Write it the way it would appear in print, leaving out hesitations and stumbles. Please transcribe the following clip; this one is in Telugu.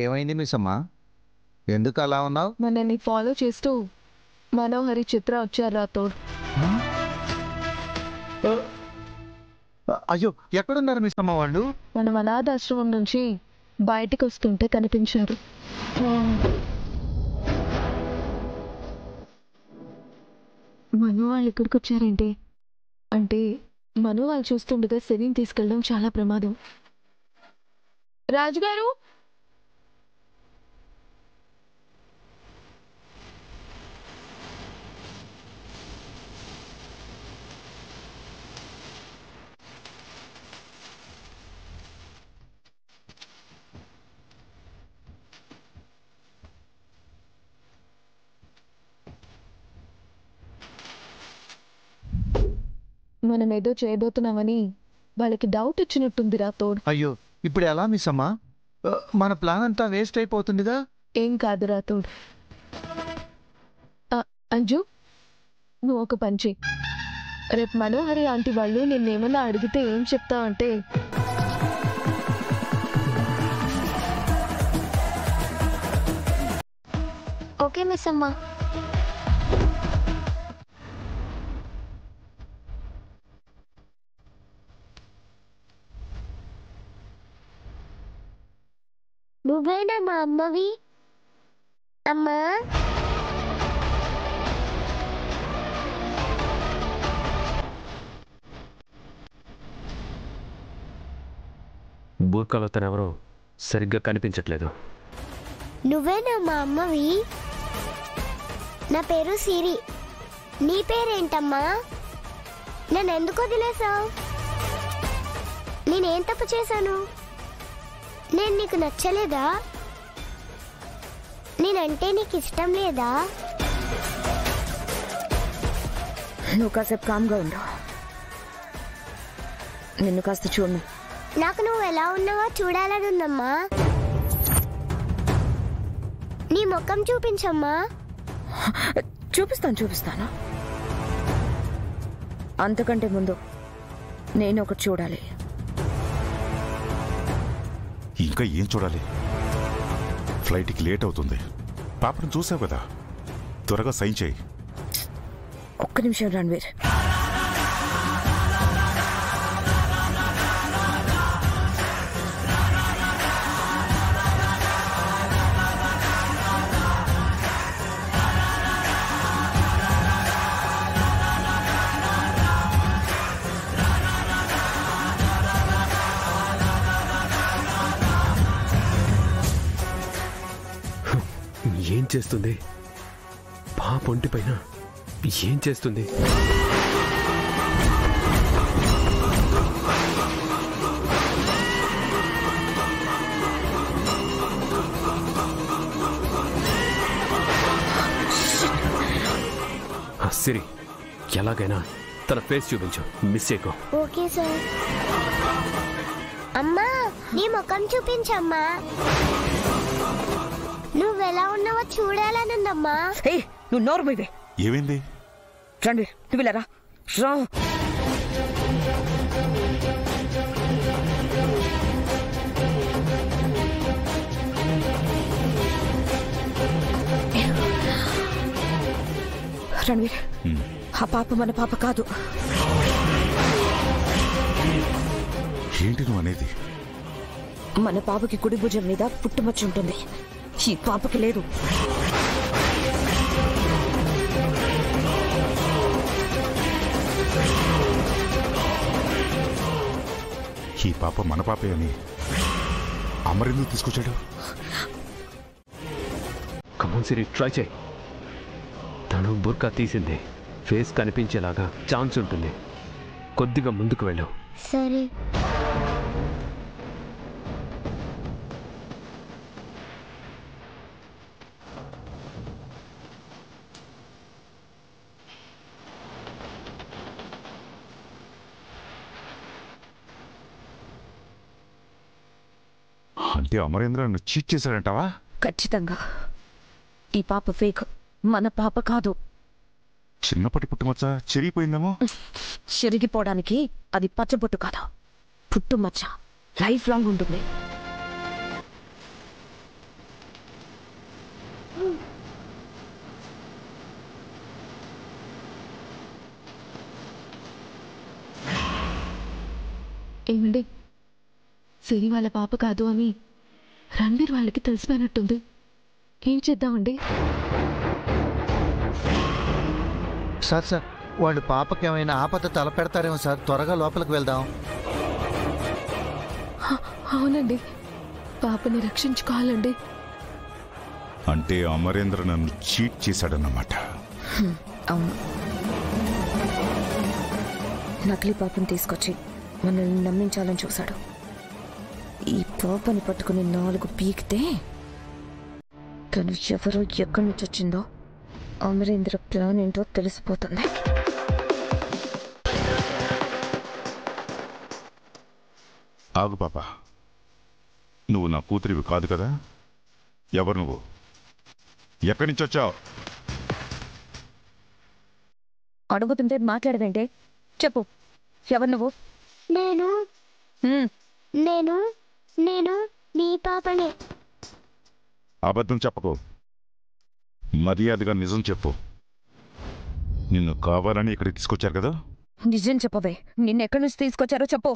ఏమైంది మిస్సమ్మా? ఎందుకు అలా ఉన్నావు? మనల్ని ఫాలో చేస్తూ మనోహరి చిత్ర వచ్చారు రాతోడు. అయ్యో, ఎక్కడున్నారు మిస్సమ్మ వాళ్ళు? మనం అనాథాశ్రమం నుంచి బయటికి వస్తుంటే కనిపించారు. మను వాళ్ళు ఇక్కడికి వచ్చారేంటి? అంటే మను వాళ్ళు చూస్తుండగా శరీరం తీసుకెళ్ళడం చాలా ప్రమాదం. రాజుగారు, మనం ఏదో చేయబోతున్నామని వాళ్ళకి డౌట్ వచ్చినట్టుంది రాతోడు. అయ్యో, ఇప్పుడు ఎలా మిస్సమ్మా? మన ప్లాన్ అంతా వేస్ట్ అయిపోతుందిగా. ఏం కాదు రాతోడు. అంజు, నువ్వు ఒక పని చెయ్యి. రేపు మనోహరి ఆంటీ వాళ్ళు నిన్నేమన్నా అడిగితే ఏం చెప్తావంటే, ఓకే మిస్ అమ్మా. నువ్వేనా మా అమ్మవి? అమ్మా, బూర్కాలో తనెవరో సరిగ్గా కనిపించట్లేదు. నువ్వేనా మా అమ్మవి? నా పేరు సిరి. నీ పేరేంటమ్మా? నన్ను ఎందుకు వదిలేసావు? నేనేం తప్పు చేశాను? నేను నీకు నచ్చలేదా? నేనంటే నీకు ఇష్టం లేదా? నువ్వు కాసేపు కామ్గా ఉండు. నిన్ను కాస్త చూడు. నాకు నువ్వు ఎలా ఉన్నావో చూడాలని ఉందమ్మా. నీ ముఖం చూపించమ్మా. చూపిస్తాను. అంతకంటే ముందు నేను ఒకటి చూడాలి. ఇంకా ఏం చూడాలి? ఫ్లైట్కి లేట్ అవుతుంది. పాపను చూసావు కదా, త్వరగా సైన్ చేయి. ఒక్క నిమిషం రణ్వీర్. ఏం చేస్తుంది పాప? ఒంటి పైన ఏం చేస్తుంది? సిరి, ఎలాగైనా తన ఫేస్ చూపించు, మిస్ చేయకు. Okay sir. అమ్మా, నీ ముఖం చూపించమ్మా. నువ్వెలా ఉన్నావో చూడాలనుందమ్మా. నువ్వు నోరు మీవే. ఏమైంది? రణ్వీర్, నువ్వు ఇలా రా. రణ్వీర్, ఆ పాప మన పాప కాదు. ఏంటి నువ్వు అనేది? మన పాపకి కుడి భుజం మీద పుట్టుమచ్చ ఉంటుంది, ఈ పాపకి లేదు. ఈ పాప మన పాపే అని అమరెందుకు తీసుకొచ్చాడు? కమోన్ సిరి, ట్రై చేయి. తను బుర్కా తీసింది, ఫేస్ కనిపించేలాగా ఛాన్స్ ఉంటుంది. కొద్దిగా ముందుకు వెళ్ళు. సరే. అంటే అమరేంద్ర నన్ను చీట్ చేశాడంటావా? ఖచ్చితంగా. ఈ పాప ఫేక్, మన పాప కాదు. చిన్నప్పటి పుట్టుమచ్చ చెరిగిపోయిందేమో. చెరిగిపోవడానికి అది పచ్చబొట్టు కాదు, పుట్టుమచ్చ. లైఫ్ లాంగ్ ఉంటుంది. ఏమండి, సిరి వాళ్ళ పాప కాదు అని రణ్వీర్ వాళ్ళకి తెలిసిపోయినట్టుంది. ఏం చేద్దామండి? సార్ వాళ్ళు పాపకి ఏమైనా ఆపద తలపెడతారేమో సార్. త్వరగా లోపలికి వెళ్దాం. అవునండి, పాపని రక్షించుకోవాలండి. అంటే అమరేంద్ర నన్ను చీట్ చేశాడన్నమాట. అవును, నకిలీ పాపని తీసుకొచ్చి మనల్ని నమ్మించాలని చూశాడు. ఈ పాపని పట్టుకుని 4 పీకితే తను ఎవరో ఎక్కడి నుంచి వచ్చిందో అమరేంద్ర ప్లాన్ ఏంటో తెలిసిపోతుంది. ఆగు పాప, నువ్వు నా కూతురివి కాదు కదా? ఎవరు నువ్వు? ఎక్కడి నుంచి వచ్చావు? అడుగుతుంటే మాట్లాడవేంటే? చెప్పు, ఎవరు నువ్వు? నేను నేను నేను నీ పాపనే. అబద్ధం చెప్పకు, మర్యాదగా నిజం చెప్పు. నిన్ను కావాలని ఇక్కడికి తీసుకొచ్చారు కదా? నిజం చెప్పవే, నిన్నెక్కడి నుంచి తీసుకొచ్చారో చెప్పు.